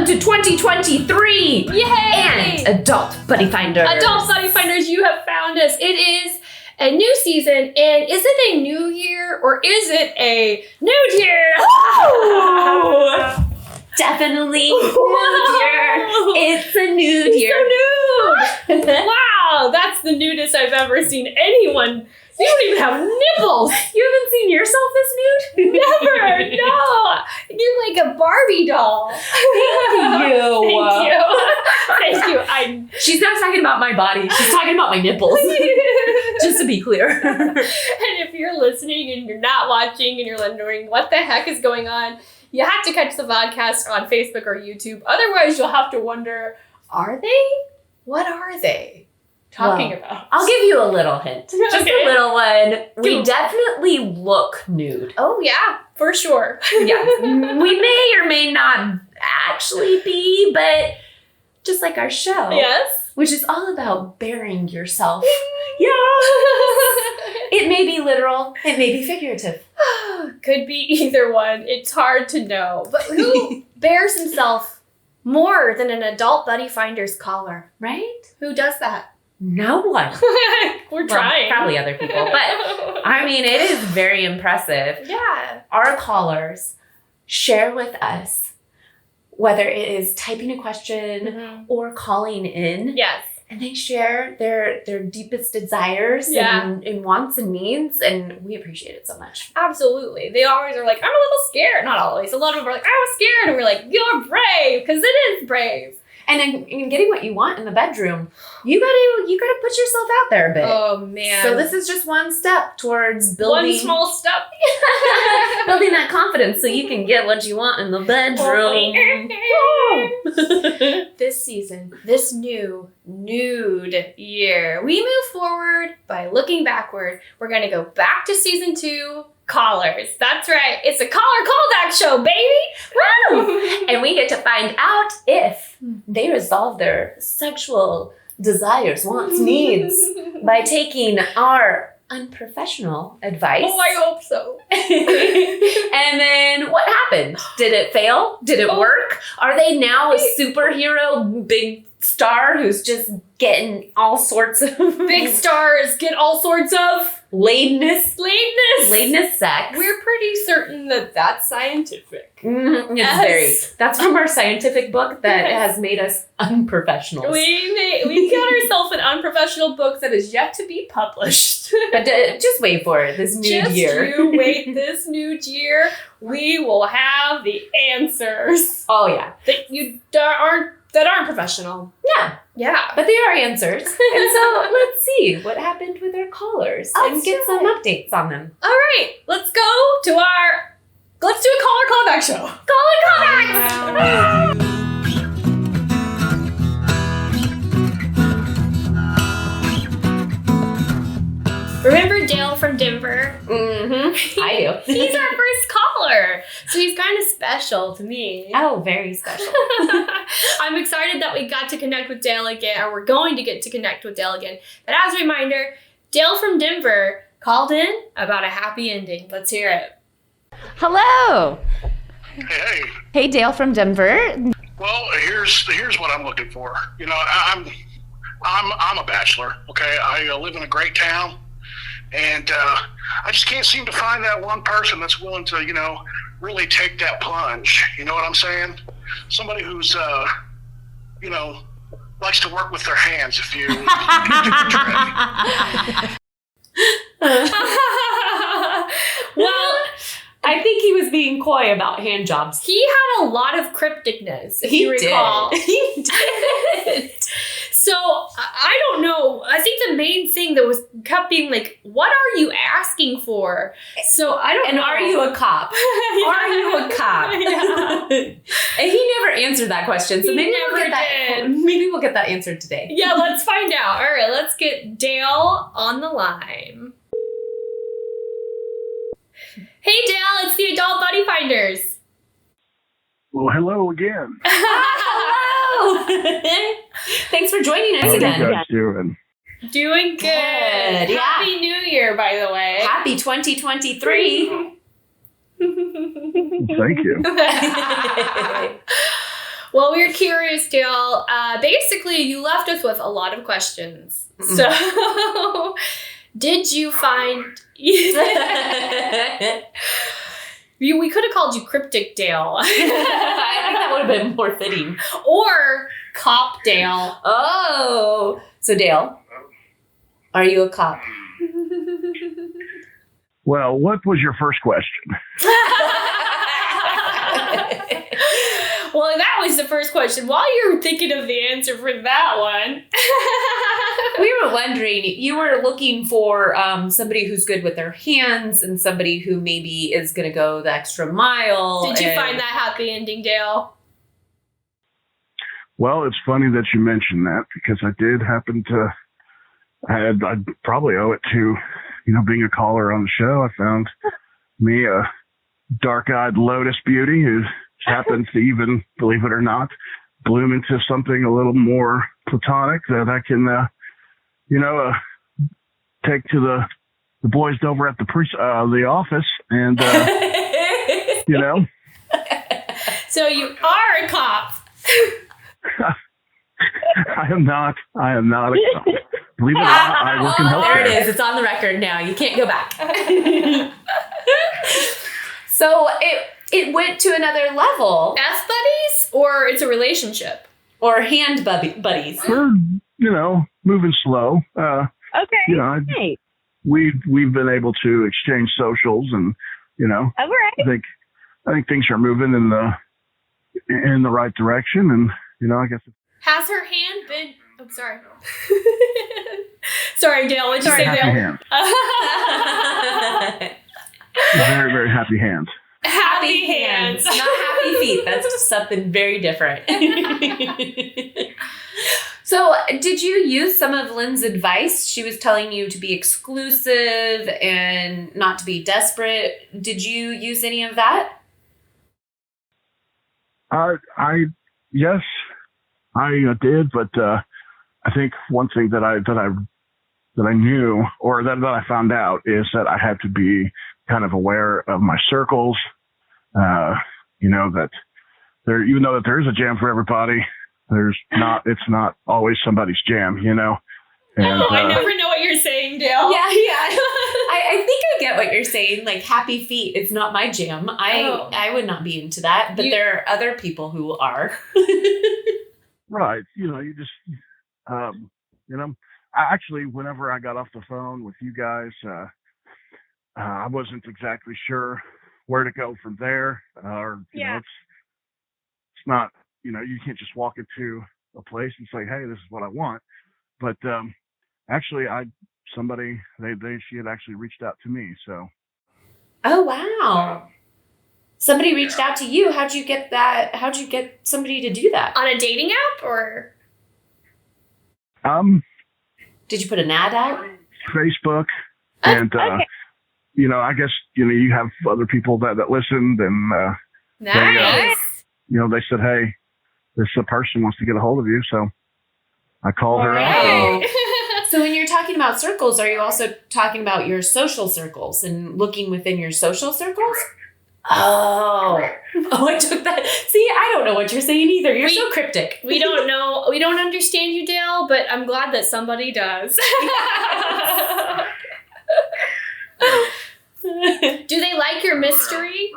to 2023! Yay! And Adult Buddy Finders. Adult Buddy Finders, you have found us. It is a new season, and is it a new year or is it a nude year? Oh! Definitely nude year. It's a nude year. So nude. Wow, that's the nudest I've ever seen anyone. You don't even have nipples. You haven't seen yourself this nude? Never. No. You're like a Barbie doll. Thank you. Thank you. She's not talking about my body. She's talking about my nipples. Just to be clear. And if you're listening and you're not watching and you're wondering what the heck is going on, you have to catch the podcast on Facebook or YouTube. Otherwise, you'll have to wonder, are they? What are they talking about? I'll give you a little hint. Just Okay. a little one. We definitely look nude. Oh, yeah, for sure. Yeah. We may or may not actually be, but just like our show. Yes. Which is all about bearing yourself. Yeah. It may be literal. It may be figurative. Could be either one. It's hard to know. But who bears himself more than an Adult Buddy Finder's collar? Right? Who does that? No one. We're trying. Probably other people. But I mean, it is very impressive. Yeah. Our callers share with us, whether it is typing a question or calling in. Yes. And they share their deepest desires and wants and needs, and we appreciate it so much. Absolutely. They always are like, I'm a little scared. Not always. A lot of them are like, I was scared. And we're like, you're brave, because it is brave. And in getting what you want in the bedroom, you gotta put yourself out there a bit. Oh, man. So this is just one step towards building one small step. building that confidence so you can get what you want in the bedroom. This season, this new nude year, we move forward by looking backward. We're going to go back to season 2, callers. That's right. It's a caller callback show, baby. Woo! And we get to find out if they resolve their sexual desires, wants, needs by taking our unprofessional advice. Oh, I hope so. And then what happened? Did it fail? Did it work? Are they now a superhero big star who's just getting all sorts of Big stars get all sorts of ladeness sex? We're pretty certain that that's scientific. Mm-hmm. That's from our scientific book that has made us unprofessionals. We got ourselves an unprofessional book that is yet to be published. But just wait for it this nude year. Just you wait this nude year. We will have the answers. Oh yeah. That aren't professional. Yeah. But they are answers. And so let's see what happened with our callers and get some updates on them. All right. Let's do a caller callback show. Caller callbacks. Remember Dale from Denver? Mm-hmm. I do. He's our first caller. So he's kind of special to me. Oh, very special. I'm excited that we got to connect with Dale again, or we're going to get to connect with Dale again. But as a reminder, Dale from Denver called in about a happy ending. Let's hear it. Hello. Hey. Hey, Dale from Denver. Well, here's what I'm looking for. You know, I'm a bachelor. Okay, I live in a great town, and I just can't seem to find that one person that's willing to, you know, really take that plunge. You know what I'm saying? Somebody who's, you know, likes to work with their hands. If you do the trick. Well, I think he was being coy about hand jobs. he had a lot of crypticness, if you recall. He did. So, I don't know. I think the main thing that kept being like, what are you asking for? So, I don't know. And are you a cop? Yeah. Are you a cop? Yeah. And he never answered that question. So He maybe never did. Maybe we'll get that answered today. Yeah, let's find out. All right, let's get Dale on the line. Hey, Dale, it's the Adult Buddy Finders. Well, hello again. Hello. Thanks for joining us How are again. you guys doing? Doing good. Good, yeah. Happy New Year, by the way. Happy 2023. Thank you. Well, we're curious, Dale. Basically, you left us with a lot of questions. So, did you find... We could have called you Cryptic Dale. I think that would have been more fitting. Or Cop Dale. Oh. So, Dale, are you a cop? Well, what was your first question? Well, that was the first question. While you're thinking of the answer for that one. We were wondering, you were looking for somebody who's good with their hands and somebody who maybe is going to go the extra mile. Did you find that happy ending, Dale? Well, it's funny that you mentioned that because I did happen to, I'd probably owe it to, being a caller on the show. I found me a dark-eyed lotus beauty who happens to even, believe it or not, bloom into something a little more platonic that I can, take to the boys over at the office and, So you are a cop. I am not a cop. Believe it or not, I work in healthcare. There it is. It's on the record now. You can't go back. So it went to another level. F buddies, or it's a relationship, or hand buddies. We're moving slow. Okay. We've been able to exchange socials, and all right. I think things are moving in the right direction, and I guess. Has her hand been? Oh, sorry. Sorry, Dale. What'd you say, happy Dale? Hands. Very, very happy hands. Happy hands. Not happy feet. That's something very different. So, did you use some of Lynn's advice? She was telling you to be exclusive and not to be desperate. Did you use any of that? Yes, I did, but I think one thing that I knew, or that I found out, is that I had to be kind of aware of my circles. That there, even though that there is a jam for everybody, it's not always somebody's jam, And, I never know what you're saying, Dale. Yeah. I think I get what you're saying. Like, happy feet is not my jam. I would not be into that, but there are other people who are. Right. You just, actually, whenever I got off the phone with you guys, I wasn't exactly sure where to go from there. It's not, you can't just walk into a place and say, hey, this is what I want. But actually, she had actually reached out to me. So. Oh, wow. Somebody reached out to you. How'd you get that? How'd you get somebody to do that? On a dating app, or? Did you put an ad out? Facebook. And, okay. I guess, you have other people that listened, and nice. They said, hey, this person wants to get a hold of you. So I called her up. So when you're talking about circles, are you also talking about your social circles and looking within your social circles? Oh, I took that. See, I don't know what you're saying either. You're so cryptic. We don't know. We don't understand you, Dale, but I'm glad that somebody does. Do they like your mystery?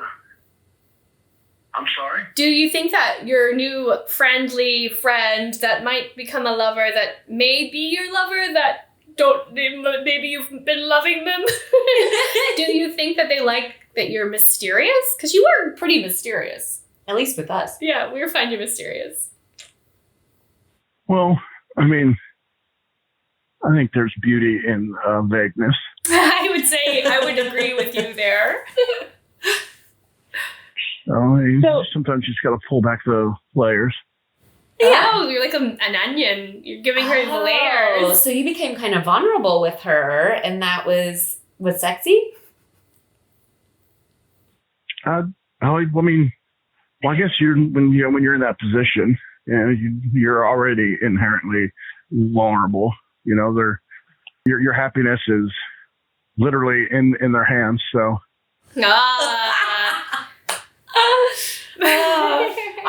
I'm sorry? Do you think that your new friendly friend that might become a lover, that may be your lover, that maybe you've been loving them? Do you think that they like that you're mysterious? Because you are pretty mysterious. At least with us. Yeah, we find you mysterious. Well, I think there's beauty in vagueness. I would agree with you there. Sometimes you just got to pull back the layers. Yeah. Oh, you're like an onion. You're giving her layers. So you became kind of vulnerable with her, and that was sexy? I guess when you're in that position, you're already inherently vulnerable. Your happiness is literally in their hands. So.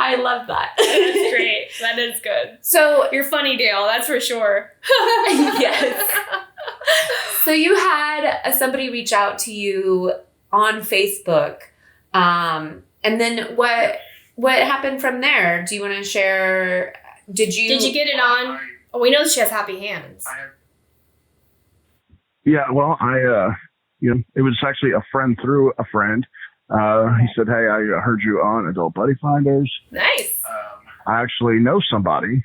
I love that. That's great. That is good. So You're funny, Dale. That's for sure. yes. So you had somebody reach out to you on Facebook, and then what happened from there? Do you want to share? Did you get it on? Oh, we know she has happy hands. Yeah, well, it was actually a friend through a friend. He said, "Hey, I heard you on Adult Buddy Finders. Nice. I actually know somebody,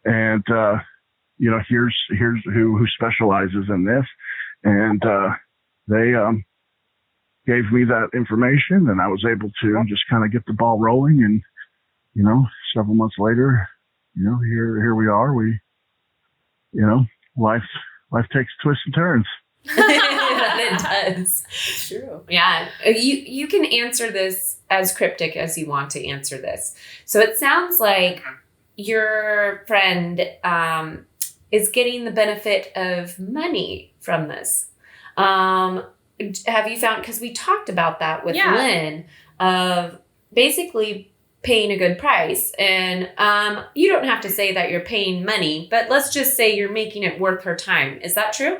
and here's who specializes in this." And they gave me that information, and I was able to just kind of get the ball rolling. And several months later, here we are. We, life takes twists and turns. It does. It's true. Yeah. You can answer this as cryptic as you want to answer this. So it sounds like your friend is getting the benefit of money from this. Have you found, because we talked about that with Lynn, of basically paying a good price. And you don't have to say that you're paying money, but let's just say you're making it worth her time. Is that true?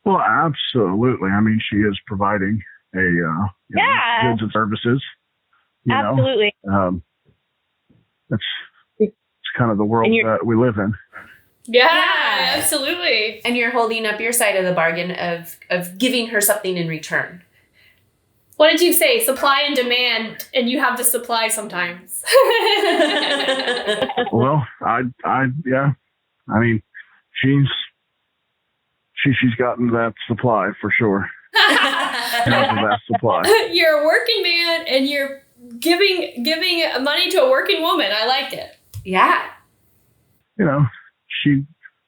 Well, absolutely. I mean, she is providing goods and services. Absolutely. It's kind of the world that we live in. Yeah, absolutely. And you're holding up your side of the bargain of giving her something in return. What did you say? Supply and demand, and you have the supply sometimes. Well, I mean, she's gotten that supply for sure. That supply. You're a working man, and you're giving money to a working woman. I like it. Yeah.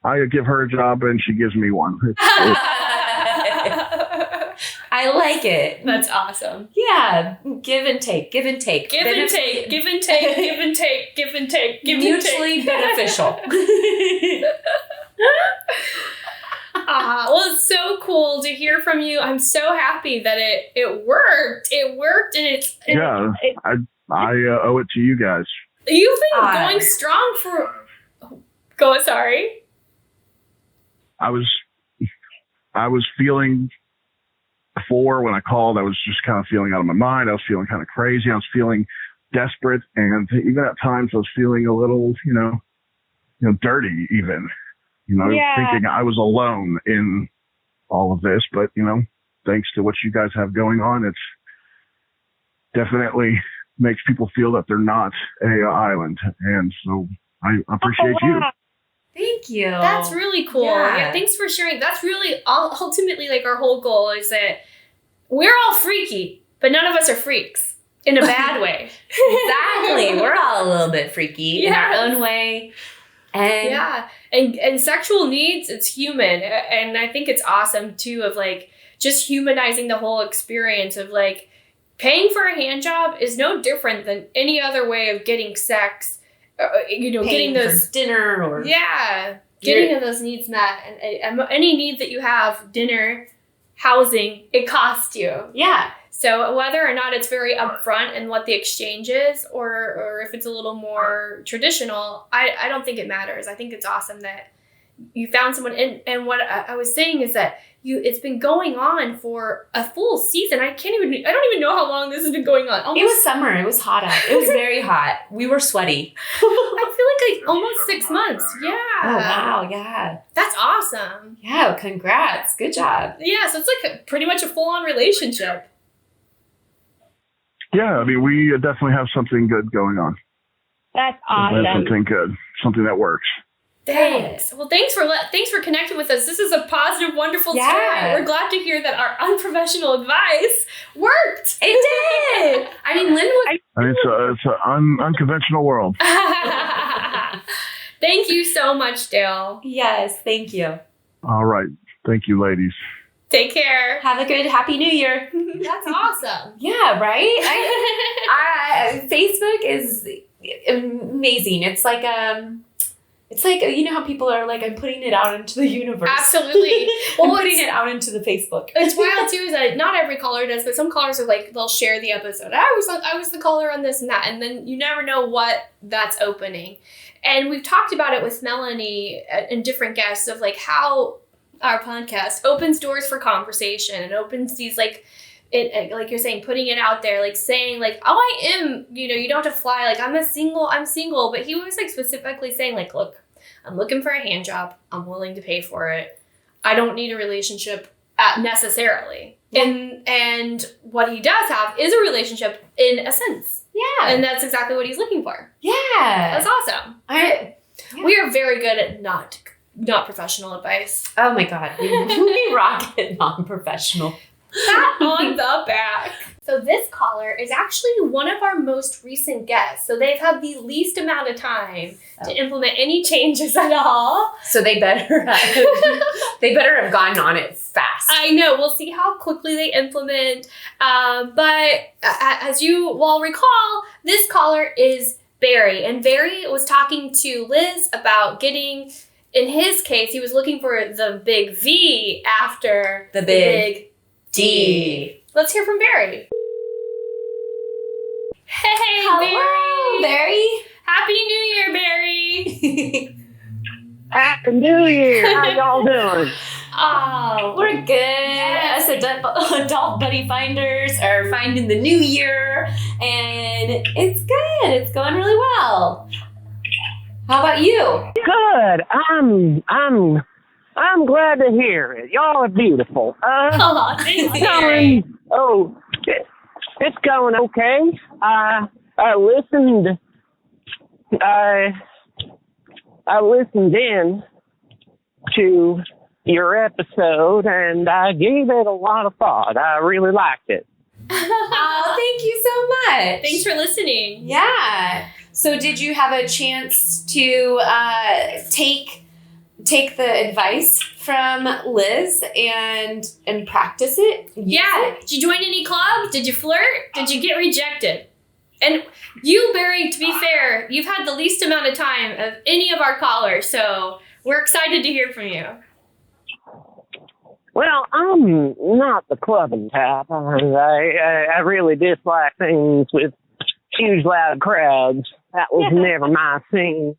I give her a job and she gives me one. I like it. That's awesome. Yeah. Give and take. Give and take. Give and take. Give and take. Give and take. Give and take. Give and take. Mutually beneficial. Well, it's so cool to hear from you. I'm so happy that it worked. It worked, and I owe it to you guys. You've been going strong for. Sorry. I was feeling before when I called. I was just kind of feeling out of my mind. I was feeling kind of crazy. I was feeling desperate, and even at times I was feeling a little, dirty even. Thinking I was alone in all of this, but thanks to what you guys have going on, it's definitely makes people feel that they're not a island, and so I appreciate you. Thank you. That's really cool. Yeah, thanks for sharing. That's really ultimately like our whole goal is that we're all freaky, but none of us are freaks in a bad way. Exactly. We're all a little bit freaky in our own way. And sexual needs, it's human. And I think it's awesome too of like just humanizing the whole experience of like paying for a hand job is no different than any other way of getting sex. Paying getting those for dinner or getting those needs met, and any need that you have, dinner, housing, it costs you. Yeah. So whether or not it's very upfront and what the exchange is, or if it's a little more traditional, I don't think it matters. I think it's awesome that you found someone. And what I was saying is that it's been going on for a full season. I don't even know how long this has been going on. It was summer. It was hot out. It was very hot. We were sweaty. I feel like almost 6 months. Yeah. Oh, wow. Yeah. That's awesome. Yeah. Congrats. Good job. Yeah. So it's like pretty much a full-on relationship. Yeah. I mean, we definitely have something good going on. That's awesome. Something good. Something that works. Thanks. Well, thanks for connecting with us. This is a positive, wonderful story. We're glad to hear that our unprofessional advice worked. It did. I mean, Lynn was. It's an unconventional world. Thank you so much, Dale. Yes, thank you. All right. Thank you, ladies. Take care. Have a good Happy New Year. That's awesome. Yeah, right? Facebook is amazing. It's like It's like, you know how people are like, I'm putting it out into the universe. Absolutely. I'm putting it out into the Facebook. It's wild too, is that not every caller does, but some callers are like, they'll share the episode. I was the caller on this and that, and then you never know what that's opening. And we've talked about it with Melanie and different guests of like how our podcast opens doors for conversation and opens these like you're saying, putting it out there, like saying like, oh, I am, you don't have to fly, like I'm single, but he was like specifically saying like, look, I'm looking for a hand job. I'm willing to pay for it. I don't need a relationship necessarily. Yeah. And what he does have is a relationship in a sense. Yeah. And that's exactly what he's looking for. Yeah. That's awesome. We are very good at not professional advice. Oh my God. We rock it non-professional. Pat on the back. So this caller is actually one of our most recent guests. So they've had the least amount of time to implement any changes at all. So they better have gotten on it fast. I know. We'll see how quickly they implement. But as you will recall, this caller is Barry. And Barry was talking to Liz about getting, in his case, he was looking for the big V after the big D. Let's hear from Barry. Hey, hello, Barry. Happy New Year, Barry. Happy New Year. How y'all doing? Oh, we're good. Yes. Us adult buddy finders are finding the new year, and it's good. It's going really well. How about you? Good. I'm glad to hear it. Y'all are beautiful. Thanks, Barry. It's going okay. I listened in to your episode, and I gave it a lot of thought. I really liked it. Oh, thank you so much. Thanks for listening. Yeah. So did you have a chance to take the advice from Liz and practice it? Yeah. Did you join any clubs? Did you flirt? Did you get rejected? And you, Barry, to be fair, you've had the least amount of time of any of our callers, so we're excited to hear from you. Well, I'm not the clubbing type. I really dislike things with huge, loud crowds. That was never my scene.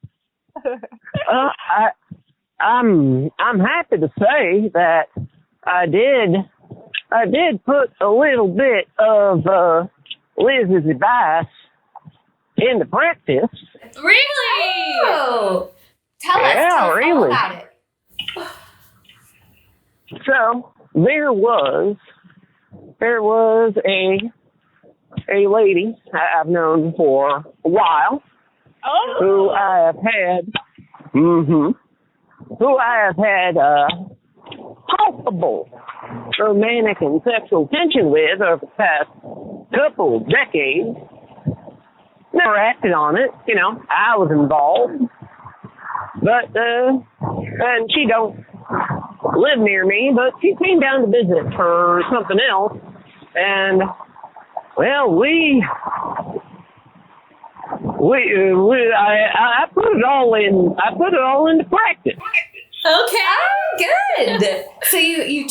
I'm happy to say that I did put a little bit of Liz's advice into practice. Really? Oh, tell us all about it. So there was a lady I've known for a while who I have had possible romantic and sexual tension with over the past couple decades. Never acted on it, I was involved. But and she don't live near me, but she came down to visit for something else, and well, I put it all into practice. Okay. Oh, good. So you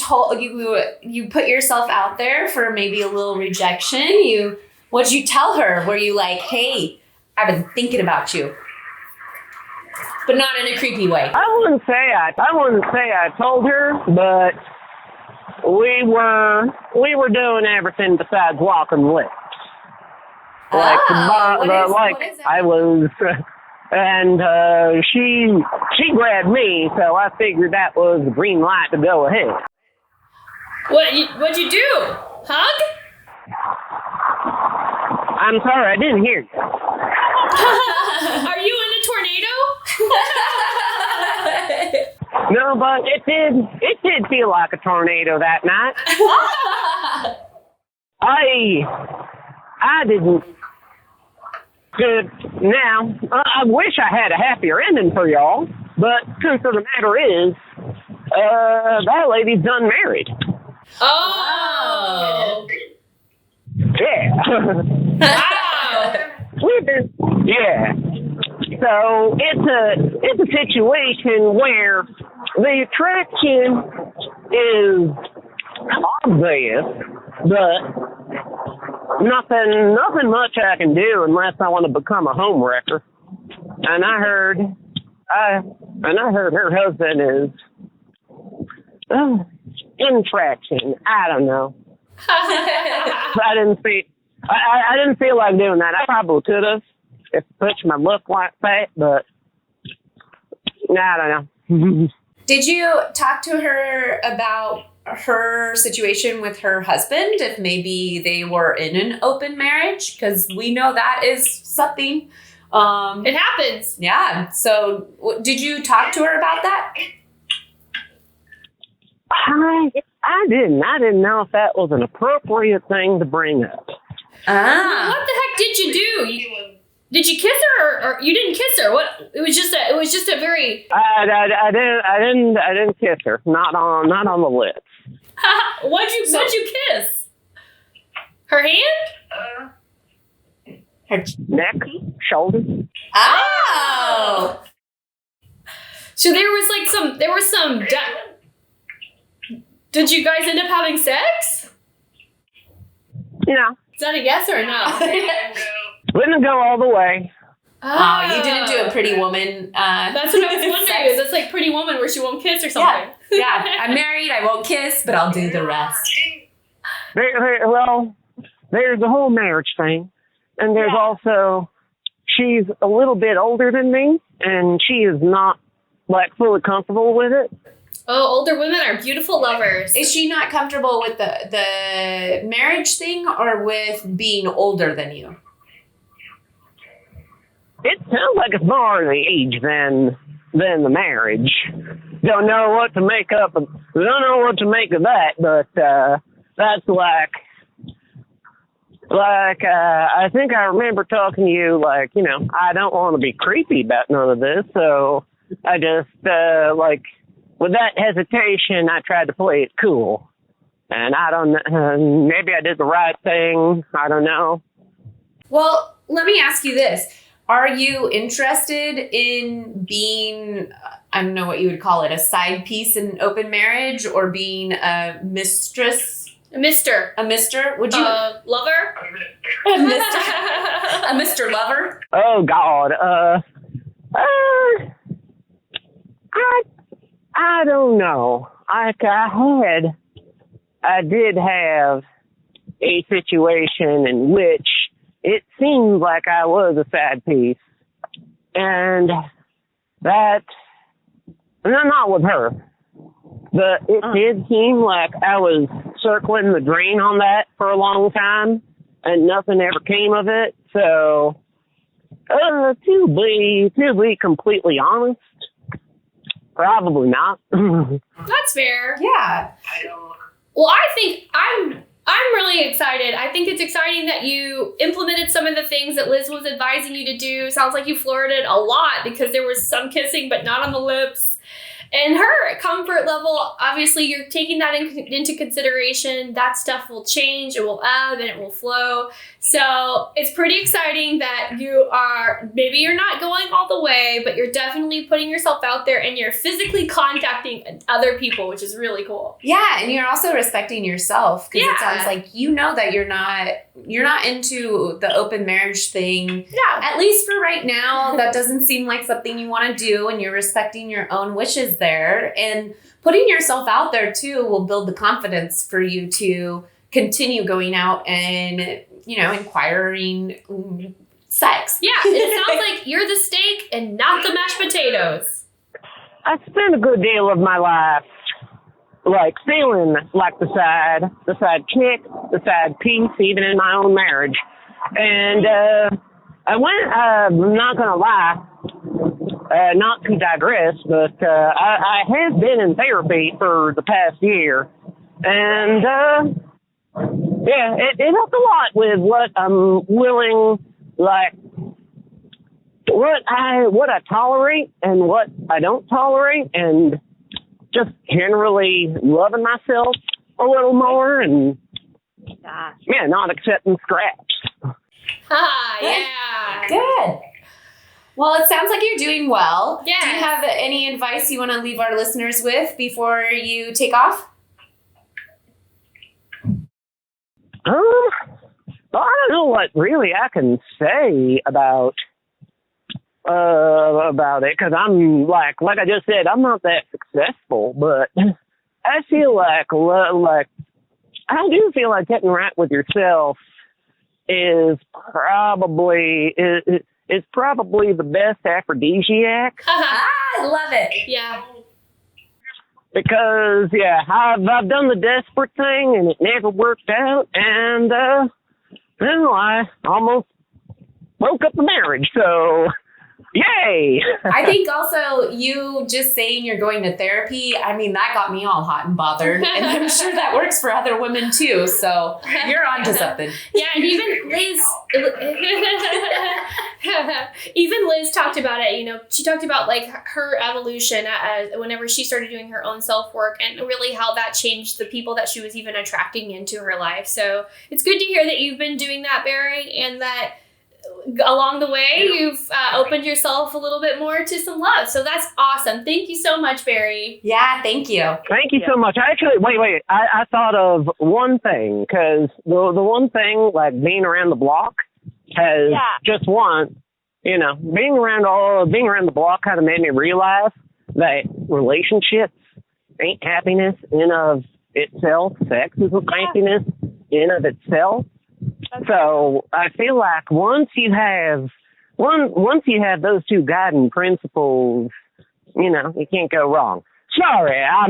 put yourself out there for maybe a little rejection. What'd you tell her? Were you like, hey, I've been thinking about you, but not in a creepy way? I wouldn't say I told her, but we were doing everything besides walking lips. Like I was, and she grabbed me, so I figured that was the green light to go ahead. What'd you do? Hug? I'm sorry, I didn't hear you. Are you in a tornado? No, but it did feel like a tornado that night. I didn't. Good. Now, I wish I had a happier ending for y'all, but truth of the matter is, that lady's done married. Oh. Yeah. Wow. So it's a situation where the attraction is obvious, but nothing much I can do unless I want to become a home wrecker. And I heard her husband is infraction. I don't know. I didn't feel like doing that. I probably could have if pushed my luck like that, but I don't know. Did you talk to her about her situation with her husband, if maybe they were in an open marriage? Because we know that is something. It happens. Yeah. So did you talk to her about that? I didn't. I didn't know if that was an appropriate thing to bring up. Ah. What the heck did you do? Did you kiss her or you didn't kiss her? What? It was just a very. I didn't kiss her. Not on the lips. What'd you kiss? Her hand? Her neck, shoulders. Oh. So there was some. Did you guys end up having sex? No. Is that a yes or a no? Wouldn't go all the way. Oh, you didn't do a Pretty Woman. That's what I was wondering. Is this like Pretty Woman where she won't kiss or something? Yeah. I'm married. I won't kiss, but I'll do the rest. There's the whole marriage thing. And there's also, she's a little bit older than me, and she is not, fully comfortable with it. Oh, older women are beautiful lovers. Is she not comfortable with the marriage thing or with being older than you? It sounds like it's more the age than the marriage. Don't know what to make of that, but that's I think I remember talking to you I don't want to be creepy about none of this, so I just with that hesitation I tried to play it cool. And I don't maybe I did the right thing, I don't know. Well, let me ask you this. Are you interested in being, I don't know what you would call it, a side piece in open marriage, or being a mistress? A mister. Would you? Lover? A mister. A Mr. Lover? Oh, God. I don't know. I did have a situation in which it seemed like I was a side piece. And that, not with her, but it did seem like I was circling the drain on that for a long time, and nothing ever came of it. So, to be completely honest, probably not. That's fair. Yeah. Well, I think I'm really excited. I think it's exciting that you implemented some of the things that Liz was advising you to do. Sounds like you flirted a lot because there was some kissing, but not on the lips. And her comfort level, obviously, you're taking that into consideration. That stuff will change. It will ebb and it will flow. So it's pretty exciting that maybe you're not going all the way, but you're definitely putting yourself out there and you're physically contacting other people, which is really cool. Yeah, and you're also respecting yourself, because it sounds like that you're not into the open marriage thing. Yeah. At least for right now, that doesn't seem like something you want to do, and you're respecting your own wishes there. And putting yourself out there too will build the confidence for you to continue going out and, inquiring sex. Yeah, it sounds like you're the steak and not the mashed potatoes. I spent a good deal of my life feeling like the side chick, the side piece, even in my own marriage. And I'm not going to lie, not to digress, but I have been in therapy for the past year. And, it helped a lot with what I'm willing, what I tolerate and what I don't tolerate, and just generally loving myself a little more and, not accepting scraps. Yeah. Good. Well, it sounds like you're doing well. Yeah. Do you have any advice you want to leave our listeners with before you take off? Well, I don't know what really I can say about it, because I'm like I just said, I'm not that successful, but I feel like I do feel like getting right with yourself is probably the best aphrodisiac. I love it. Yeah. Because I've done the desperate thing and it never worked out, and I almost broke up the marriage. So, yay! I think also you just saying you're going to therapy, I mean, that got me all hot and bothered. And I'm sure that works for other women too. So you're onto something. Yeah, and even Liz talked about it. You know, she talked about like her evolution whenever she started doing her own self work, and really how that changed the people that she was even attracting into her life. So it's good to hear that you've been doing that, Barry, and that along the way you've opened yourself a little bit more to some love. So that's awesome. Thank you so much, Barry. Yeah, thank you. Thank you so much. Actually, wait. I thought of one thing, because the one thing, like being around the block has just one, you know, being around the block kind of made me realize that relationships ain't happiness in of itself. Sex isn't happiness in of itself. So I feel like once you have those two guiding principles, you know, you can't go wrong. Sorry, I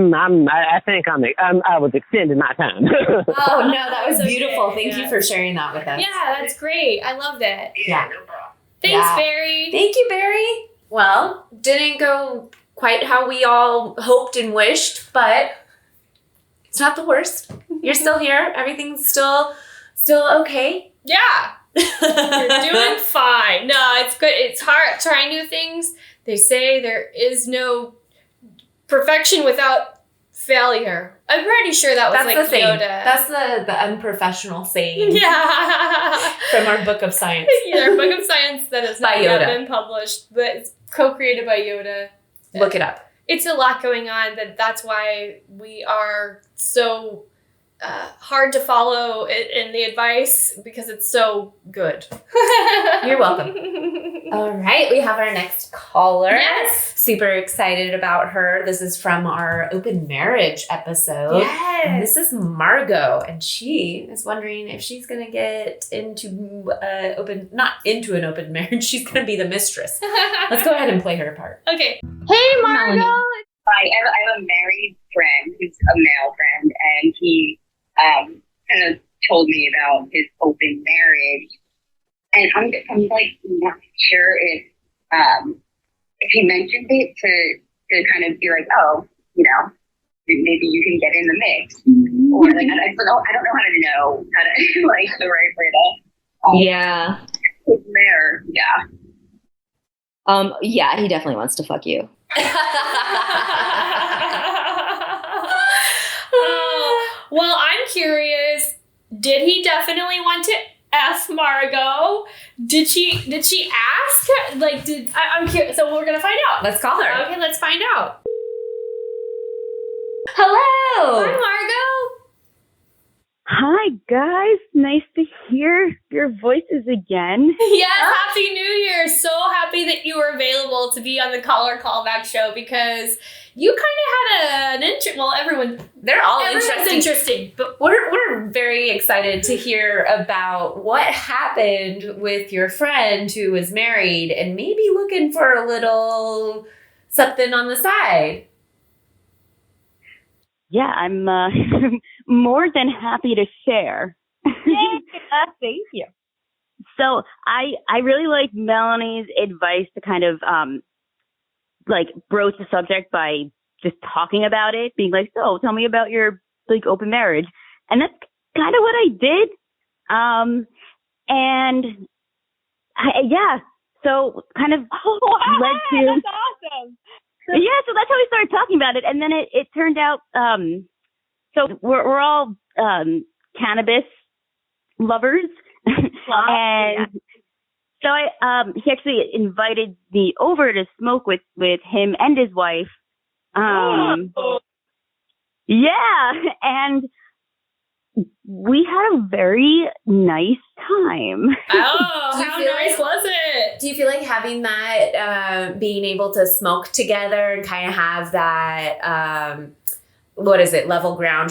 was extending my time. Oh no, that was beautiful. Thank you for sharing that with us. Yeah, that's great. I love that. Yeah. Thanks, Barry. Thank you, Barry. Well, didn't go quite how we all hoped and wished, but it's not the worst. You're still here. Everything's still okay. Yeah. You're doing fine. No, it's good. It's hard trying new things. They say there is no perfection without failure. I'm pretty sure that was That's the Yoda. That's the unprofessional saying. Yeah. From our book of science. Yeah, our book of science that has not By yet Yoda. been published, but it's co-created by Yoda. Look it up. It's a lot going on. That's why we are so hard to follow in the advice, because it's so good. You're welcome. All right, we have our next caller. Yes. Super excited about her. This is from our open marriage episode. And this is Margo, and she is wondering if she's going to get into not into an open marriage. She's going to be the mistress. Let's go ahead and play her part. Okay. Hey, Margo. I have a married friend who's a male friend, and he kind of told me about his open marriage, and I'm like not sure if he mentioned it to kind of be like, oh, you know, maybe you can get in the mix, or like I don't know how to know how to like the right way to yeah. There, yeah. Yeah, he definitely wants to fuck you. Well, I'm curious. Did he definitely want to F Margo? Did she ask? Like, I'm curious. So we're gonna find out. Let's call her. Okay, let's find out. Hello. Hi, Margo. Hi, guys. Nice to hear your voices again. Yes, Happy New Year. So happy that you were available to be on the Caller Callback show, because you kind of had an interest. Well, they're all everyone's interesting. But we're very excited to hear about what happened with your friend who was married and maybe looking for a little something on the side. Yeah, I'm more than happy to share. Thank you. So I really like Melanie's advice to kind of like broach the subject by just talking about it, being like, so tell me about your like open marriage. And that's kind of what I did. So kind of led to. That's awesome. Yeah, so that's how we started talking about it, and then it turned out. So we're all cannabis lovers, and So he actually invited me over to smoke with him and his wife. Yeah, and we had a very nice time. Oh, how nice was it? Do you feel like having that, being able to smoke together and kind of have that, level ground,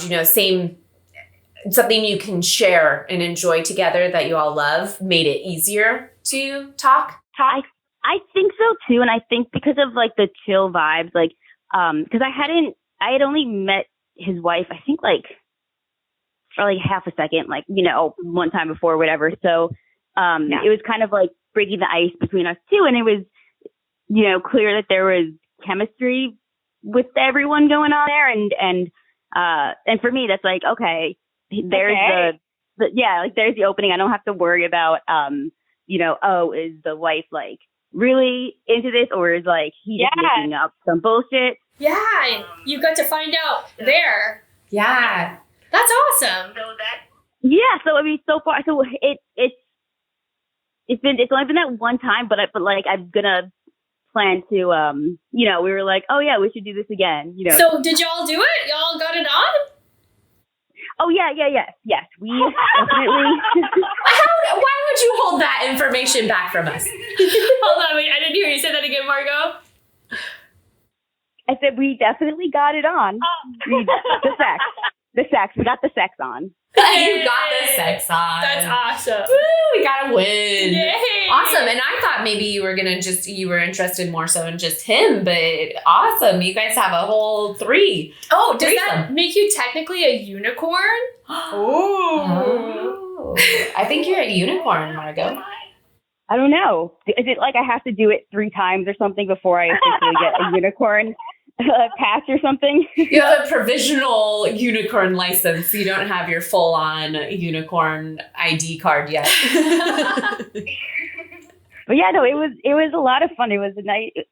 something you can share and enjoy together that you all love, made it easier to talk? I think so too, and I think because of like the chill vibes, like because I had only met his wife, I think like for like half a second, like one time before or whatever. So it was kind of like breaking the ice between us two, and it was clear that there was chemistry with everyone going on there, and for me that's like okay. There's there's the opening. I don't have to worry about, is the wife like really into this or is like he just making up some bullshit? Yeah, you got to find out there. Yeah, that's awesome. So I mean, so far, so it's only been that one time, but like I'm gonna plan to, we were like, oh yeah, we should do this again. So did y'all do it? Y'all got it on? Oh, yes. We definitely. Why would you hold that information back from us? Hold on, wait, I didn't hear you say that again, Margo. I said we definitely got it on. The sex. We got the sex on. You got the sex on. That's awesome. Woo, we got to win. Yay. Awesome. And I thought maybe you were interested more so in just him, but awesome. You guys have a whole 3. Oh, does that make you technically a unicorn? Oh. I think you're a unicorn, Margo. I don't know. Is it like I have to do it 3 times or something before I officially get a unicorn pass or something? You have a provisional unicorn license. You don't have your full-on unicorn ID card yet. But yeah, no, it was a lot of fun. It was a night. It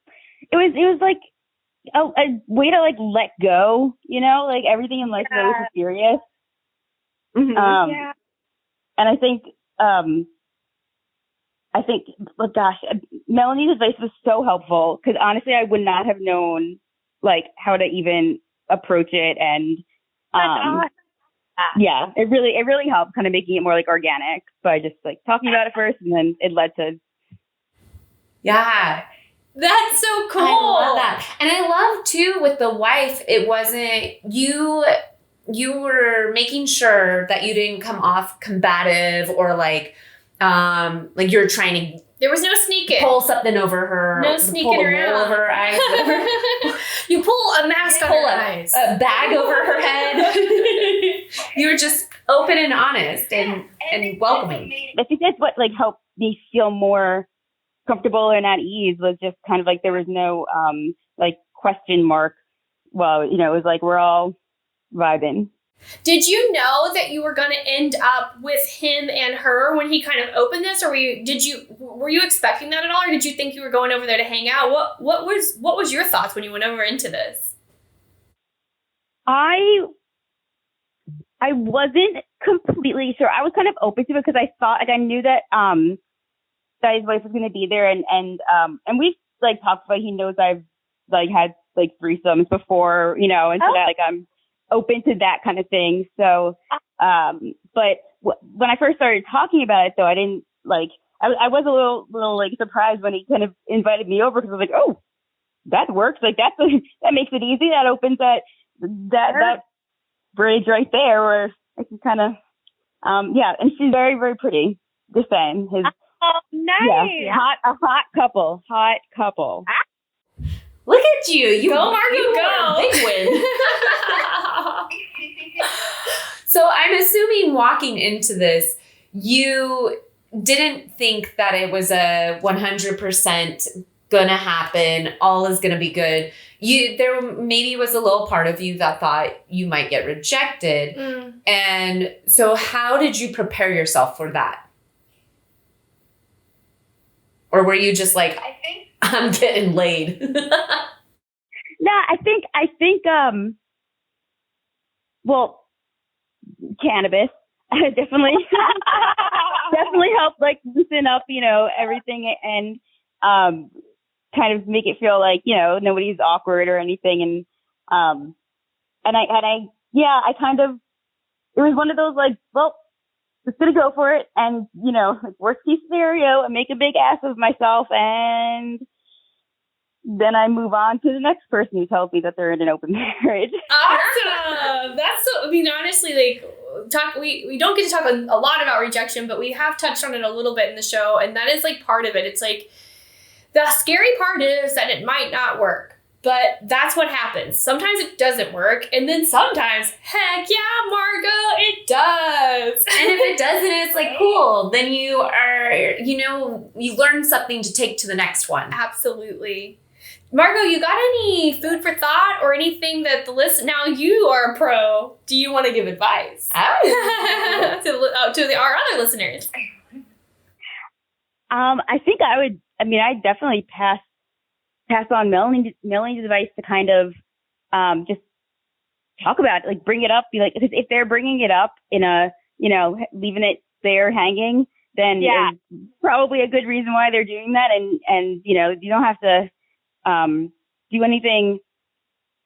was like a way to like let go. Like everything in life is always so serious. Mm-hmm. And I think, oh gosh, Melanie's advice was so helpful because honestly, I would not have known like how to even approach it, and it really helped kind of making it more like organic by just like talking about it first, and then it led to. Yeah. That's so cool. I love that. And I love too with the wife, it wasn't you were making sure that you didn't come off combative or like you're trying to. There was no sneaking. Pull something over her. No sneaking around. Over her eyes. You pull a mask on her eyes. A bag over her head. You were just open and honest and welcoming. I think that's what like helped me feel more comfortable and at ease was just kind of like there was no like question mark. Well, it was like we're all vibing. Did you know that you were going to end up with him and her when he kind of opened this, or were you expecting that at all, or did you think you were going over there to hang out? What was your thoughts when you went over into this? I wasn't completely sure. I was kind of open to it because I thought, like, I knew that that his wife was going to be there, and we've like talked about. He knows I've like had like threesomes before, and so that like I'm open to that kind of thing. So, but when I first started talking about it, though, I didn't like. I was a little like surprised when he kind of invited me over because I was like, oh, that works. Like that makes it easy. That opens that bridge right there where I can kind of, and she's very, very pretty. Just saying. Nice. Yeah, a hot couple. Look at you. Go, Margo, go. Big win. So I'm assuming walking into this, you didn't think that it was a 100% gonna happen. All is gonna be good. There maybe was a little part of you that thought you might get rejected. And so how did you prepare yourself for that? Or were you just like, I'm getting laid? No, I think, well, cannabis definitely helped like loosen up, everything and kind of make it feel like, nobody's awkward or anything. And I kind of, it was one of those like, well, just gonna go for it. And, like worst case scenario, I make a big ass of myself and then I move on to the next person who tells me that they're in an open marriage. Awesome. That's so, I mean, honestly, like, we don't get to talk a lot about rejection, but we have touched on it a little bit in the show, and that is like part of it. It's like the scary part is that it might not work, but that's what happens. Sometimes it doesn't work, and then sometimes, heck yeah, Margo, it does. And if it doesn't, it's like cool. Then you are, you learn something to take to the next one. Absolutely. Margo, you got any food for thought or anything that now you are a pro. Do you want to give advice to our other listeners? I think I'd definitely pass on Melanie's advice to kind of just talk about it, like bring it up, be like, because if they're bringing it up in a, leaving it there hanging, then there's probably a good reason why they're doing that. And you don't have to do anything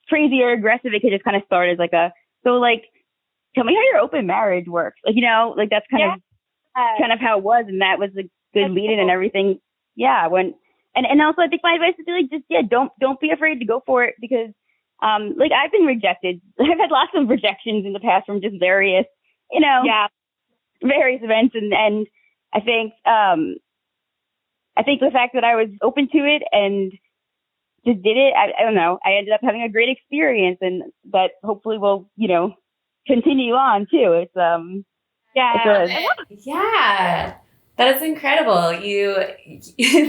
crazy or aggressive. It could just kind of start as like tell me how your open marriage works. Like, that's kind of how it was. And that was a good lead in and everything. Yeah. And also I think my advice is don't be afraid to go for it because, I've been rejected. I've had lots of rejections in the past from just various events. And I think the fact that I was open to it and just did it, I don't know, I ended up having a great experience and that hopefully will, continue on too. It's, that is incredible.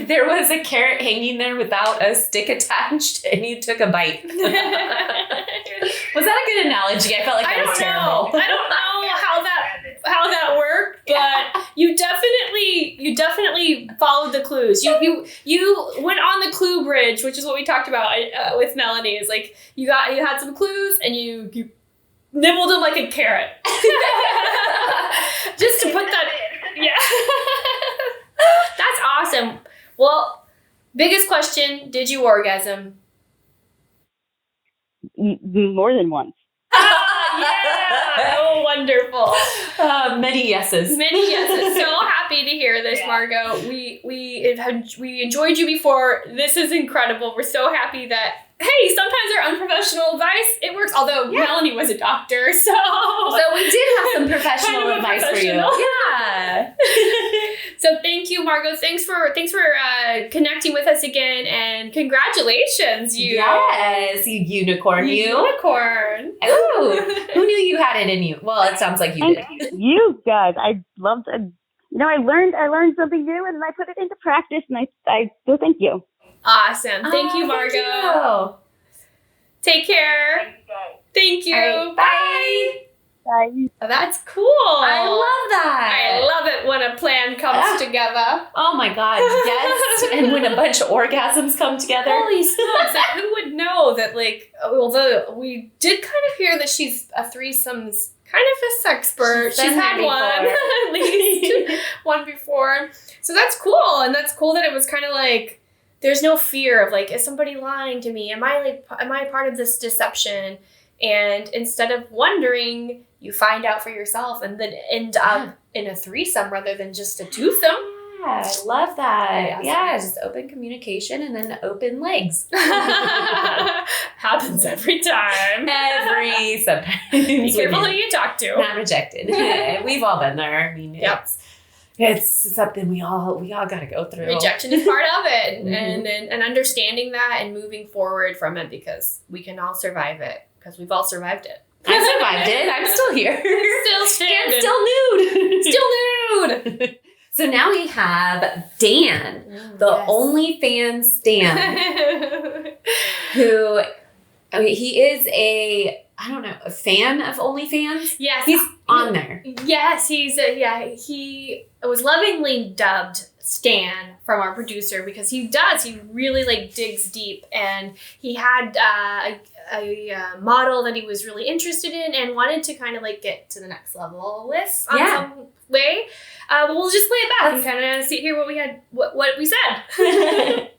There was a carrot hanging there without a stick attached and you took a bite. Was that a good analogy? I felt like that was terrible. I don't know how that worked, but you definitely followed the clues. You went on the clue bridge, which is what we talked about with Melanie. Is like you had some clues and you nibbled them like a carrot. Just to put that. Yeah. That's awesome. Well, biggest question, did you orgasm? More than once. Yeah. Oh, wonderful. Many yeses. Many yeses. So happy to hear this, Margo. We enjoyed you before. This is incredible. We're so happy that, hey, sometimes our unprofessional advice, it works. Although Melanie was a doctor, so we did have some professional advice for you. Yeah. So thank you, Margo. Thanks for connecting with us again, and congratulations, you. Yes, you unicorn. Unicorn. Ooh, who knew you had it in you? Well, it sounds like you did. You guys, I loved it. I learned something new, and I put it into practice, and I so thank you. Awesome. Thank you, Margo. Thank you. Take care. Thank you. Right, bye. Bye. Oh, that's cool. I love that. I love it when a plan comes together. Oh my God, yes. And when a bunch of orgasms come together. Holy smokes. Like, who would know that, although we did kind of hear that she's a threesomes kind of a sexpert. She's had one, at least one before. So that's cool. And that's cool that it was kind of like, there's no fear of is somebody lying to me? Am I part of this deception? And instead of wondering, you find out for yourself and then end up in a threesome rather than just a twosome. Yeah, I love that. Yeah, just open communication and then open legs. Happens every time. Sometimes. Be careful who you talk to. Not rejected. We've all been there. I mean, it's something we all got to go through. Rejection is part of it, and understanding that and moving forward from it because we can all survive it because we've all survived it. I survived it. I'm still here. Still standing. And still nude. Still nude. So now we have Dan, the OnlyFans Stan, who he is a fan of OnlyFans. Yes, he's on there. Yes, he was lovingly dubbed Stan from our producer because he really digs deep, and he had a model that he was really interested in and wanted to kind of get to the next level with some way. But we'll just play it back and kind of hear what we said.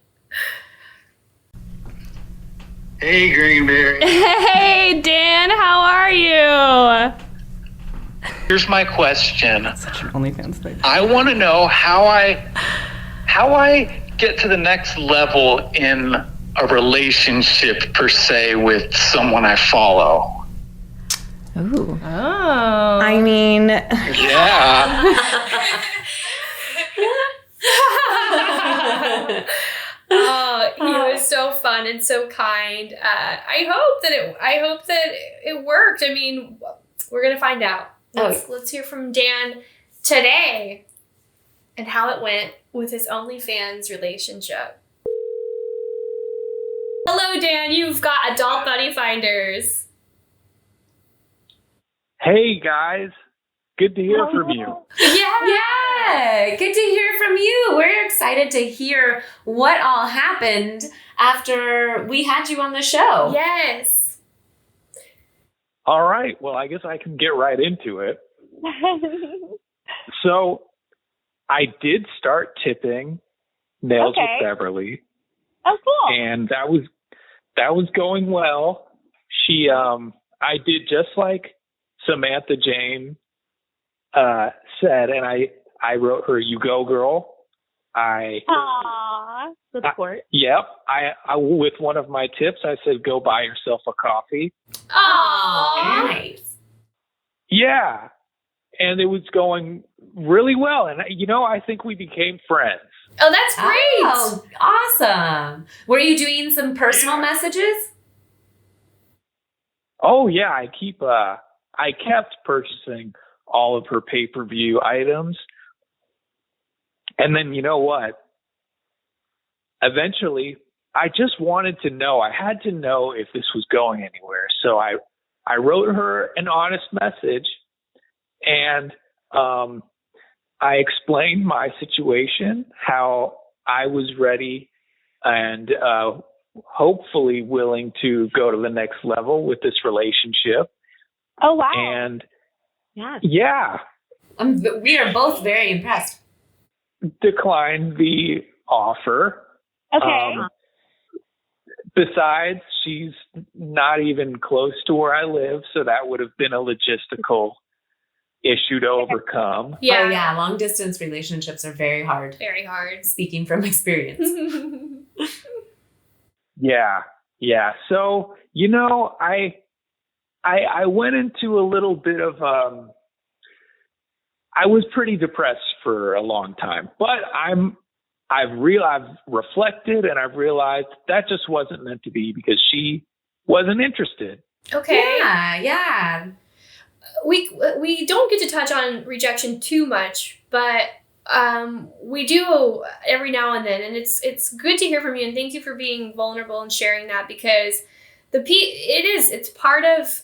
Hey, Greenberry. Hey, Dan, how are you? Here's my question. Such an OnlyFans thing. I want to know how I get to the next level in a relationship per se with someone I follow. Ooh. Oh. I mean, Yeah. Oh, he was so fun and so kind. I hope that it worked. I mean, we're gonna find out. Let's hear from Dan today and how it went with his OnlyFans relationship. Hello, Dan. You've got Adult Buddy Finders. Hey guys, good to hear from you. Yeah, good to hear from you. We're excited to hear what all happened after we had you on the show. Yes. All right, well, I guess I can get right into it. So, I did start tipping Nails with Beverly. Oh, cool. And that was going well. I did just like Samantha Jane said, and I wrote her, "You go, girl." Aww, support. Yep. I with one of my tips, I said, "Go buy yourself a coffee." Aww. Nice. Yeah, and it was going really well, and I think we became friends. Oh, that's great. Oh, awesome. Were you doing some personal messages? Oh yeah, I kept purchasing all of her pay-per-view items. And then you know what? Eventually, I just wanted to know. I had to know if this was going anywhere. So I wrote her an honest message, and I explained my situation, how I was ready and hopefully willing to go to the next level with this relationship. Oh, wow. And yeah. We are both very impressed. Declined the offer. Okay. Besides, she's not even close to where I live, so that would have been a logistical issue to overcome. Yeah. Oh, yeah. Long distance relationships are very hard. Very hard. Speaking from experience. Yeah. So, I went into a little bit of, I was pretty depressed for a long time, but I've reflected and I've realized that just wasn't meant to be because she wasn't interested. Okay. Yeah. We don't get to touch on rejection too much, but we do every now and then, and it's good to hear from you, and thank you for being vulnerable and sharing that, because it's part of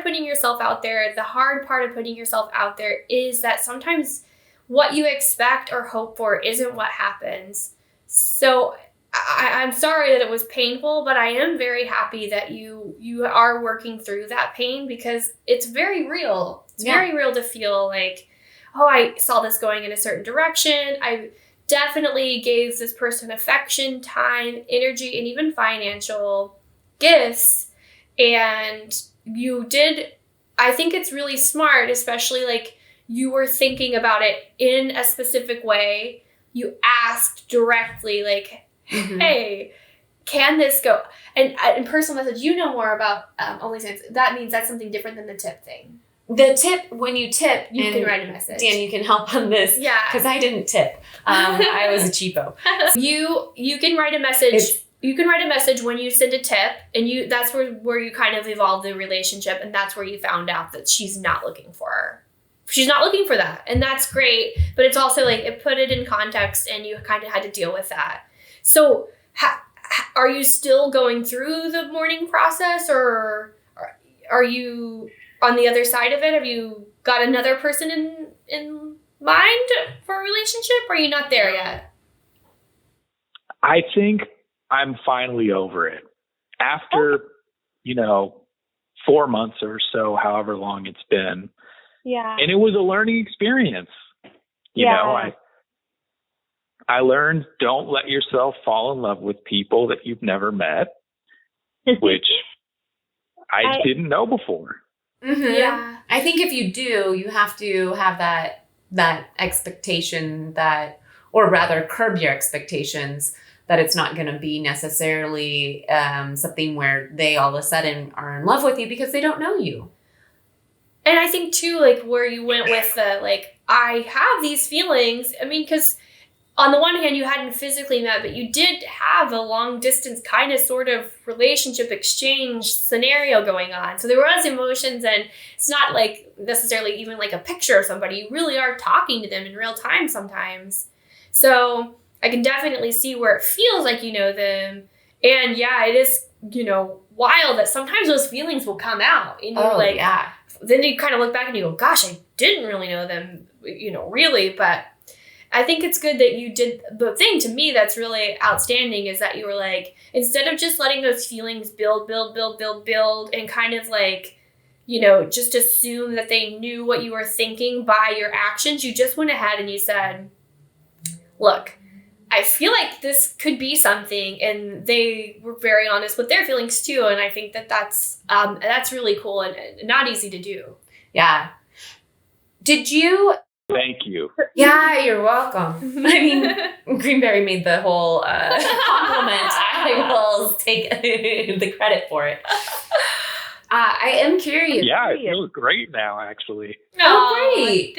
putting yourself out there. The hard part of putting yourself out there is that sometimes what you expect or hope for isn't what happens. So I'm sorry that it was painful, but I am very happy that you are working through that pain, because it's very real. It's very real to feel like, oh, I saw this going in a certain direction. I definitely gave this person affection, time, energy, and even financial gifts. And you did, I think it's really smart, especially like you were thinking about it in a specific way. You asked directly, like, hey, can this go? And in personal message, you know more about OnlyFans. That means that's something different than the tip thing. The tip, when you tip, you can write a message. Dan, you can help on this. Yeah. Because I didn't tip. I was a cheapo. You can write a message. You can write a message when you send a tip, and that's where you kind of evolve the relationship, and that's where you found out that she's not looking for her. She's not looking for that, and that's great, but it's also like it put it in context, and you kind of had to deal with that. So are you still going through the mourning process, or are you on the other side of it? Have you got another person in mind for a relationship, or are you not there yet? I think I'm finally over it. After, 4 months or so, however long it's been. Yeah. And it was a learning experience. You know, I learned don't let yourself fall in love with people that you've never met, which I didn't know before. Mm-hmm. Yeah. I think if you do, you have to have that expectation that, or rather curb your expectations that it's not going to be necessarily something where they all of a sudden are in love with you because they don't know you. And I think too, like where you went with the, like, I have these feelings. I mean, because on the one hand, you hadn't physically met, but you did have a long distance kind of sort of relationship exchange scenario going on. So there was emotions, and it's not like necessarily even like a picture of somebody. You really are talking to them in real time sometimes. So I can definitely see where it feels like you know them. And yeah, it is, you know, wild that sometimes those feelings will come out. And you're like, yeah. Then you kind of look back and you go, gosh, I didn't really know them, you know, really. But I think it's good that you did. The thing to me that's really outstanding is that you were like, instead of just letting those feelings build, and kind of like, you know, just assume that they knew what you were thinking by your actions, you just went ahead and you said, look, I feel like this could be something, and they were very honest with their feelings too. And I think that that's really cool and not easy to do. Yeah. Did you? Thank you. Yeah, you're welcome. I mean, Greenberry made the whole compliment. I will take the credit for it. I am curious. Yeah, I feel great now, actually. Oh, great.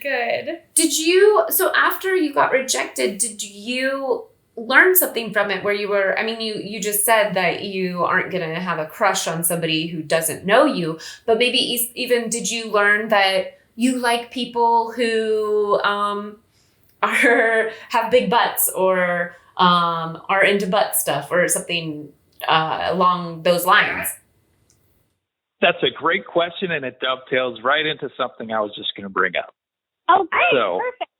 Good. Did you, so after you got rejected, did you learn something from it where you were, I mean, you just said that you aren't going to have a crush on somebody who doesn't know you, but maybe even did you learn that you like people who have big butts or are into butt stuff or something along those lines? That's a great question, and it dovetails right into something I was just going to bring up. Oh, great. So, Perfect.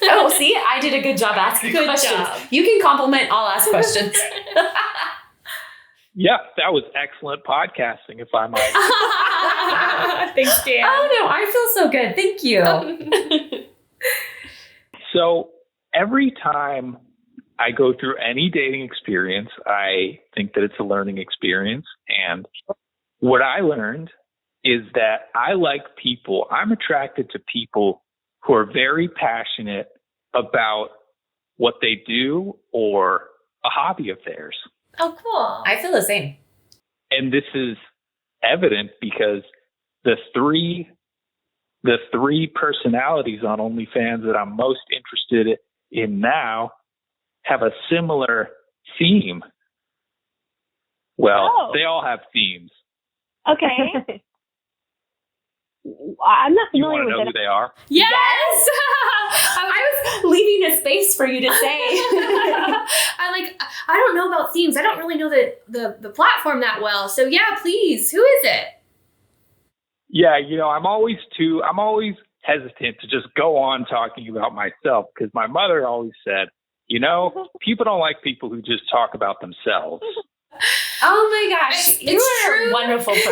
Oh, see, I did a good job asking questions. Job. You can compliment, I'll ask questions. yeah, that was excellent podcasting, if I might. Thanks, Dan. Oh, no, I feel so good. Thank you. So every time I go through any dating experience, I think that it's a learning experience. And what I learned is that I like people, I'm attracted to people who are very passionate about what they do or a hobby of theirs. Oh, cool. I feel the same. And this is evident because the three personalities on OnlyFans that I'm most interested in now have a similar theme. Well, they all have themes. Okay. I'm not You familiar want to know with who it. they are? Yes! I was leaving a space for you to say. I don't know about themes. I don't really know the platform that well. So yeah, please. Who is it? Yeah, I'm always hesitant to just go on talking about myself because my mother always said, people don't like people who just talk about themselves. Oh my gosh, you are a wonderful person.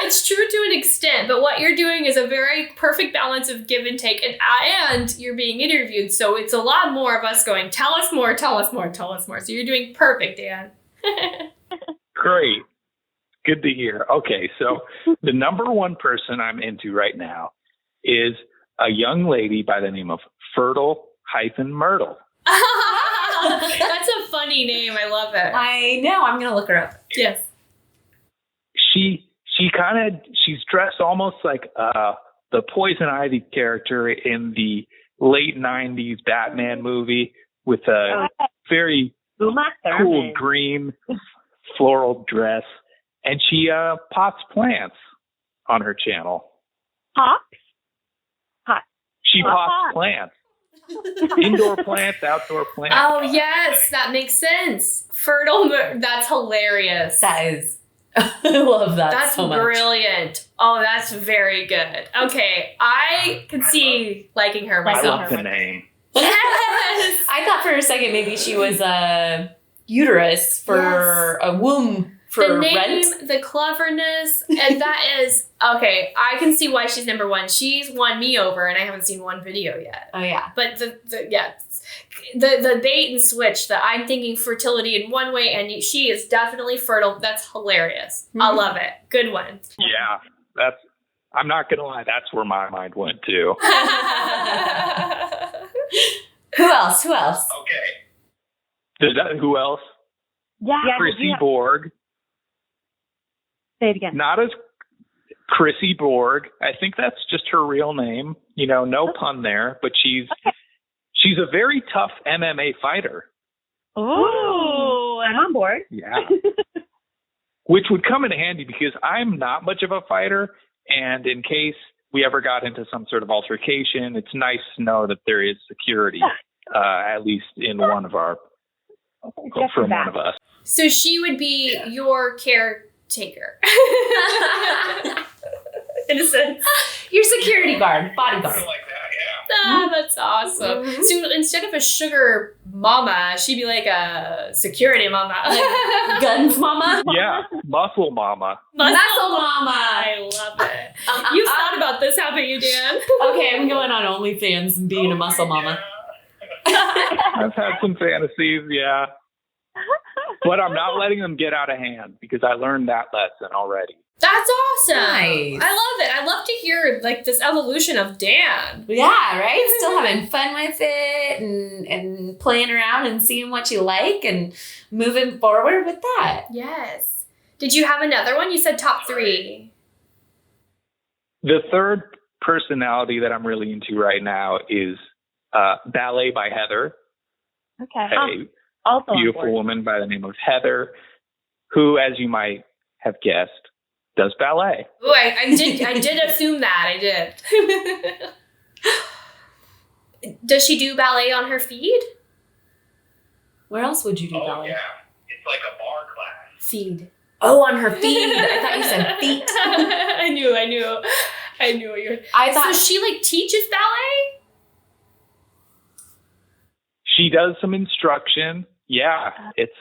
It's true to an extent, but what you're doing is a very perfect balance of give and take, and you're being interviewed, so it's a lot more of us going, tell us more, tell us more, tell us more. So you're doing perfect, Dan. Great. Good to hear. Okay, so the number one person I'm into right now is a young lady by the name of Fertile-Myrtle. That's a funny name. I love it. I know. I'm going to look her up. Yes. She's dressed almost like the Poison Ivy character in the late 90s Batman movie with a very cool green floral dress. And she pots plants on her channel. Pots? She pots plants. Indoor plants, outdoor plants. Oh, yes. That makes sense. Fertile. That's hilarious. That is. I love that. That's so much. Brilliant. Oh, that's very good. Okay. I can see liking her myself. I love the name. Yes. I thought for a second maybe she was a uterus for a womb for name, rent. the cleverness, and that is okay. I can see why she's number one. She's won me over, and I haven't seen one video yet. Oh yeah, but the bait and switch that I'm thinking fertility in one way, and she is definitely fertile. That's hilarious. I love it. Good one. Yeah, I'm not gonna lie. That's where my mind went to. Who else? Okay. Who else? Yeah. Chrissy Borg. Say it again. Not as Chrissy Borg. I think that's just her real name. No pun there, but she's a very tough MMA fighter. Oh, I'm on board. Yeah. Which would come in handy because I'm not much of a fighter, and in case we ever got into some sort of altercation, it's nice to know that there is security, at least in one of our from one of us. So she would be your caretaker. In a sense. Your security guard, bodyguard. That's awesome. So instead of a sugar mama, she'd be like a security mama. Like guns mama? Yeah, muscle mama. Muscle mama. I love it. You've thought about this, haven't you, Dan? Okay, I'm going on OnlyFans and being a muscle mama. I've had some fantasies, yeah. But I'm not letting them get out of hand because I learned that lesson already. That's awesome. Nice. I love it. I love to hear like this evolution of Dan. Yeah, right? Still having fun with it and playing around and seeing what you like and moving forward with that. Yes. Did you have another one? You said top 3. The third personality that I'm really into right now is Ballet by Heather. Okay. A beautiful woman by the name of Heather, who, as you might have guessed, does ballet. Oh, I did assume that. I did. Does she do ballet on her feed? Where else would you do ballet? Yeah. It's like a bar class. Feed. Oh, on her feed. I thought you said feet. I knew what you were. I thought so she like teaches ballet? She does some instruction. Yeah. It's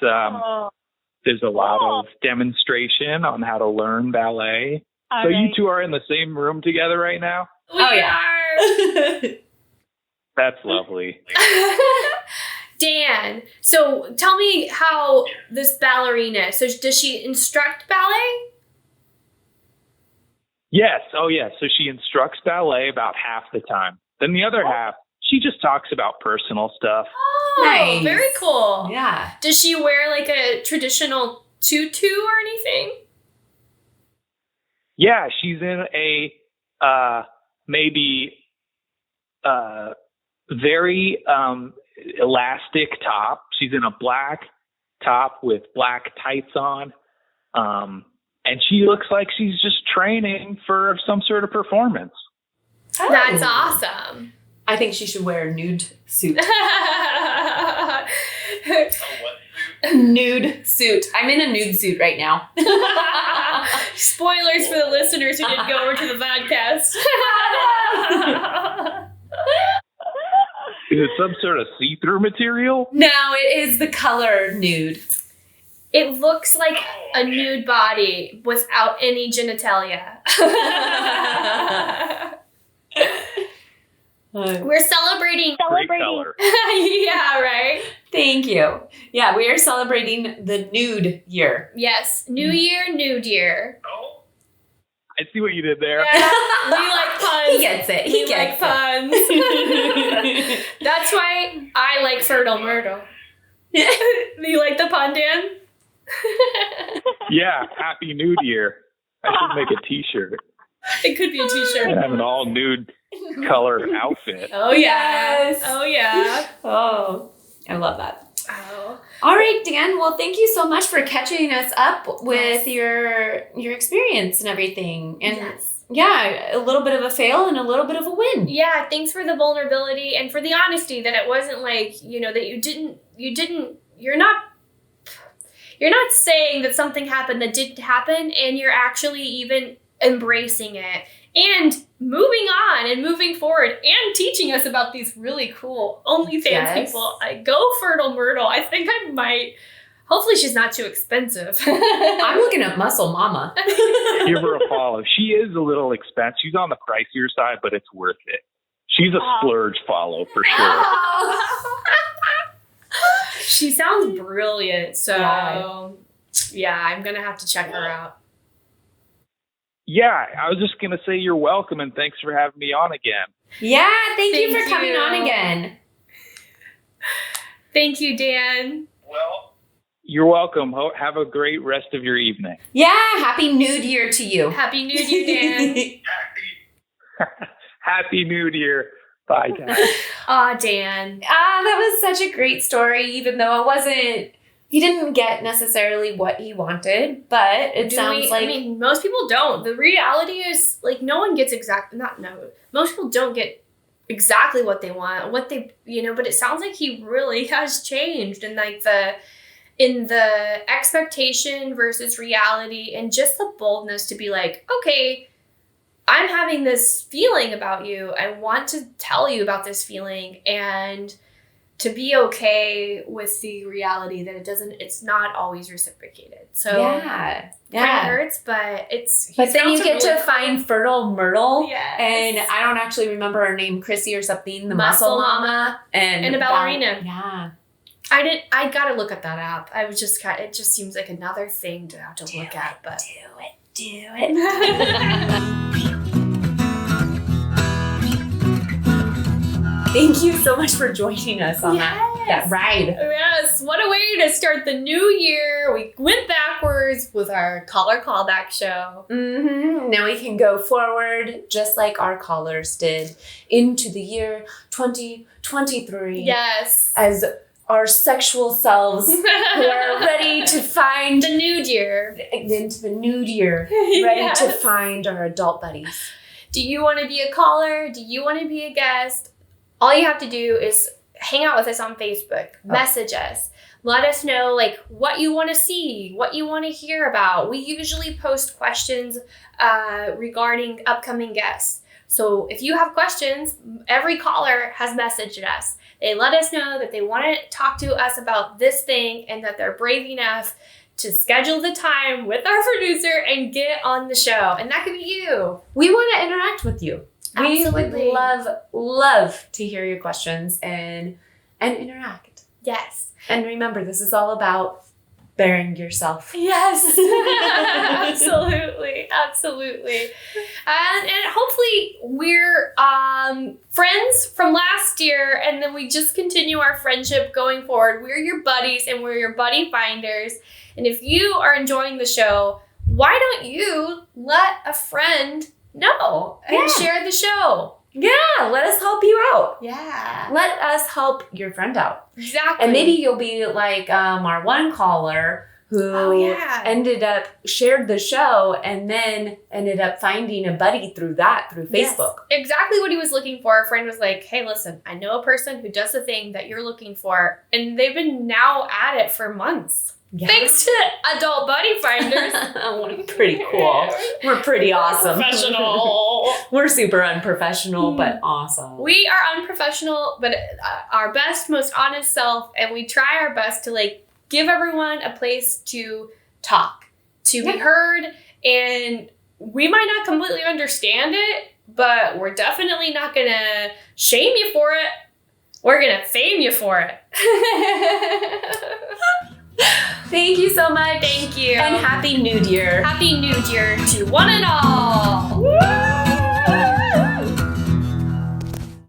there's a lot of demonstration on how to learn ballet. So you two are in the same room together right now? We are. That's lovely. Dan, so tell me how this ballerina, so does she instruct ballet? Yes. Oh, yes. So she instructs ballet about half the time. Then the other half, she just talks about personal stuff. Oh, nice. Very cool. Yeah. Does she wear like a traditional tutu or anything? Yeah, she's in a very elastic top. She's in a black top with black tights on. And she looks like she's just training for some sort of performance. Oh. That's awesome. I think she should wear a nude suit. Nude suit. I'm in a nude suit right now. Spoilers for the listeners who didn't go over to the podcast. Is it some sort of see-through material? No, it is the color nude. It looks like a nude body without any genitalia. We're celebrating. Great color. Yeah, right? Thank you. Yeah, we are celebrating the nude year. Yes. New year, nude year. Oh, I see what you did there. Yeah, we like puns. He gets it. He gets puns. That's why I like Fertile Myrtle. Do you like the pun, Dan? Yeah, Happy Nude Year. I should make a t-shirt. It could be a t-shirt. I have an all nude color outfit. Oh, yes. Oh, yeah. Oh, I love that. Oh. All right, Dan. Well, thank you so much for catching us up with your experience and everything. And yeah, a little bit of a fail and a little bit of a win. Yeah, thanks for the vulnerability and for the honesty that it wasn't like, that you're not saying that something happened that didn't happen, and you're actually even embracing it and moving on and moving forward and teaching us about these really cool OnlyFans people. Go Fertile Myrtle. I think I Hopefully she's not too expensive. I'm looking up Muscle Mama. Give her a follow. She is a little expensive. She's on the pricier side, but it's worth it. She's a splurge follow for sure. She sounds brilliant. So, yeah, I'm going to have to check her out. Yeah, I was just going to say you're welcome, and thanks for having me on again. Yeah, thank you for coming on again. Thank you, Dan. Well, you're welcome. Have a great rest of your evening. Yeah, Happy New Year to you. Happy New Year, Dan. Happy New Year. Bye, guys. Aw, Dan. That was such a great story, even though he didn't get necessarily what he wanted, but most people don't. The reality is, like, no one gets most people don't get exactly what they want, but it sounds like he really has changed in the expectation versus reality, and just the boldness to be like, okay, I'm having this feeling about you. I want to tell you about this feeling, and to be okay with the reality that it's not always reciprocated. So yeah. It hurts, but But then you get really to find fertile Myrtle. Yes. And I don't actually remember her name, Chrissy or something, the Muscle Mama. And a ballerina. Yeah. I gotta look at that app. It just seems like another thing to have to look at, but Do it. Thank you so much for joining us on that ride. Yes, what a way to start the new year. We went backwards with our caller callback show. Mm-hmm. Now we can go forward, just like our callers did, into the year 2023. Yes. As our sexual selves who are ready to find the new year. Into the new year, ready to find our adult buddies. Do you want to be a caller? Do you want to be a guest? All you have to do is hang out with us on Facebook, message us, let us know like what you want to see, what you want to hear about. We usually post questions regarding upcoming guests. So if you have questions, every caller has messaged us. They let us know that they want to talk to us about this thing and that they're brave enough to schedule the time with our producer and get on the show. And that could be you. We want to interact with you. Absolutely. We would love to hear your questions and interact. Yes. And remember, this is all about bearing yourself. Yes. Absolutely. And hopefully we're friends from last year, and then we just continue our friendship going forward. We're your buddies, and we're your buddy finders. And if you are enjoying the show, why don't you let a friend know and share the show? Yeah, let us help you out. Yeah. Let us help your friend out. Exactly. And maybe you'll be like our one caller who shared the show and then ended up finding a buddy through Facebook. Yes. Exactly what he was looking for. A friend was like, hey, listen, I know a person who does the thing that you're looking for. And they've been now at it for months. Yeah. Thanks to Adult Buddy Finders. We're pretty cool. We're pretty awesome. Professional. We're super unprofessional, but awesome. We are unprofessional, but our best, most honest self. And we try our best to like give everyone a place to talk, to be heard. And we might not completely understand it, but we're definitely not going to shame you for it. We're going to fame you for it. Thank you so much. Thank you. And Happy New Year. Happy New Year to one and all. Woo!